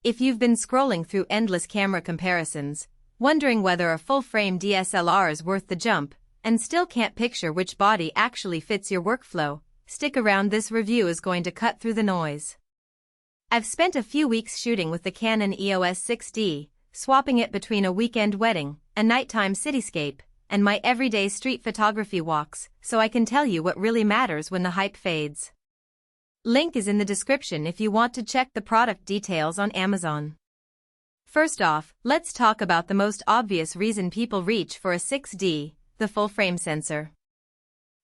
If you've been scrolling through endless camera comparisons, wondering whether a full-frame DSLR is worth the jump, and still can't picture which body actually fits your workflow, stick around. This review is going to cut through the noise. I've spent a few weeks shooting with the Canon EOS 6D, swapping it between a weekend wedding, a nighttime cityscape, and my everyday street photography walks, so I can tell you what really matters when the hype fades. Link is in the description if you want to check the product details on Amazon. First off, let's talk about the most obvious reason people reach for a 6D, the full-frame sensor.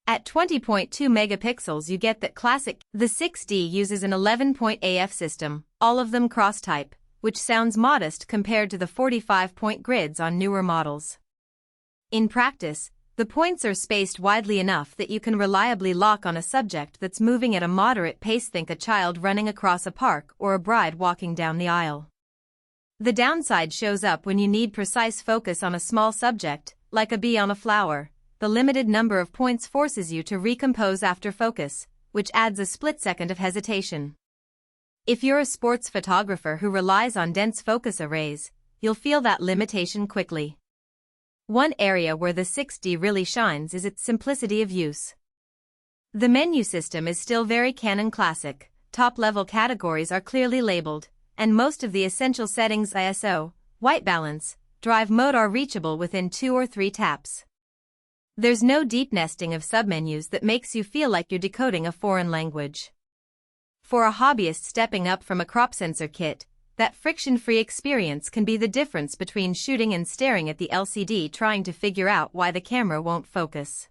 At 20.2 megapixels you get that classic. The 6D uses an 11-point AF system, all of them cross-type, which sounds modest compared to the 45-point grids on newer models. In practice, the points are spaced widely enough that you can reliably lock on a subject that's moving at a moderate pace. Think a child running across a park or a bride walking down the aisle. The downside shows up when you need precise focus on a small subject, like a bee on a flower. The limited number of points forces you to recompose after focus, which adds a split second of hesitation. If you're a sports photographer who relies on dense focus arrays, you'll feel that limitation quickly. One area where the 6D really shines is its simplicity of use. The menu system is still very Canon classic, top-level categories are clearly labeled, and most of the essential settings ISO, white balance, drive mode are reachable within 2 or 3 taps. There's no deep nesting of submenus that makes you feel like you're decoding a foreign language. For a hobbyist stepping up from a crop sensor kit, that friction-free experience can be the difference between shooting and staring at the LCD trying to figure out why the camera won't focus.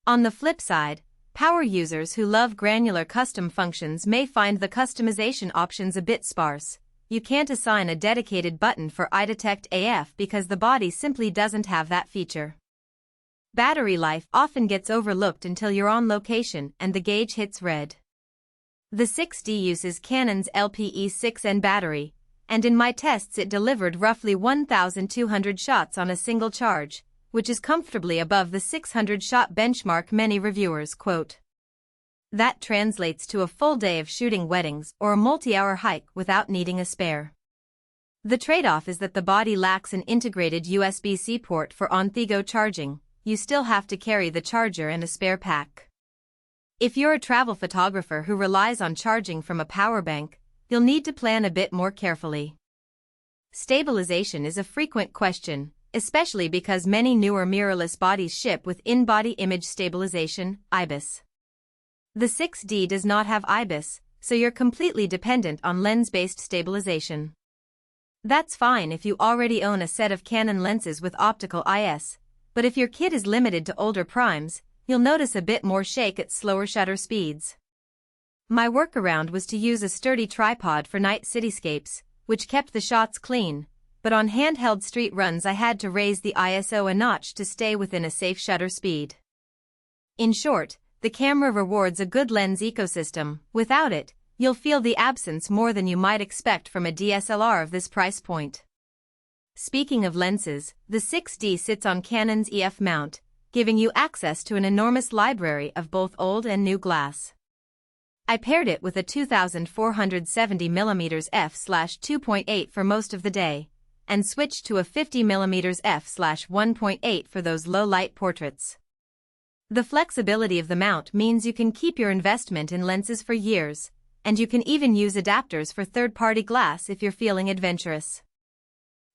On the flip side, power users who love granular custom functions may find the customization options a bit sparse. You can't assign a dedicated button for iDetect AF because the body simply doesn't have that feature. Battery life often gets overlooked until you're on location and the gauge hits red. The 6D uses Canon's LPE6N battery, and in my tests it delivered roughly 1,200 shots on a single charge, which is comfortably above the 600-shot benchmark many reviewers quote. That translates to a full day of shooting weddings or a multi-hour hike without needing a spare. The trade-off is that the body lacks an integrated USB-C port for on-the-go charging. You still have to carry the charger and a spare pack. If you're a travel photographer who relies on charging from a power bank, you'll need to plan a bit more carefully. Stabilization is a frequent question, especially because many newer mirrorless bodies ship with in-body image stabilization, IBIS. The 6D does not have IBIS, so you're completely dependent on lens-based stabilization. That's fine if you already own a set of Canon lenses with optical IS, but if your kit is limited to older primes, you'll notice a bit more shake at slower shutter speeds. My workaround was to use a sturdy tripod for night cityscapes, which kept the shots clean, but on handheld street runs I had to raise the ISO a notch to stay within a safe shutter speed. In short, the camera rewards a good lens ecosystem. Without it, you'll feel the absence more than you might expect from a DSLR of this price point. Speaking of lenses, the 6D sits on Canon's EF mount, giving you access to an enormous library of both old and new glass. I paired it with a 2470mm f/2.8 for most of the day, and switched to a 50mm f/1.8 for those low-light portraits. The flexibility of the mount means you can keep your investment in lenses for years, and you can even use adapters for third-party glass if you're feeling adventurous.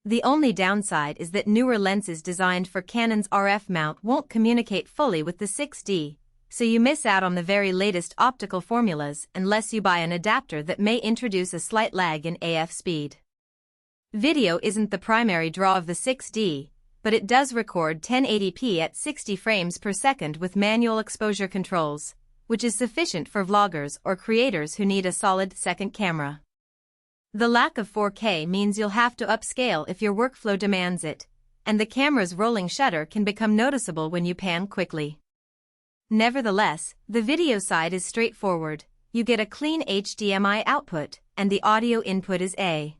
The only downside is that newer lenses designed for Canon's RF mount won't communicate fully with the 6D, so you miss out on the very latest optical formulas unless you buy an adapter that may introduce a slight lag in AF speed. Video isn't the primary draw of the 6D, but it does record 1080p at 60 frames per second with manual exposure controls, which is sufficient for vloggers or creators who need a solid second camera. The lack of 4K means you'll have to upscale if your workflow demands it, and the camera's rolling shutter can become noticeable when you pan quickly. Nevertheless, the video side is straightforward. You get a clean HDMI output, and the audio input is A.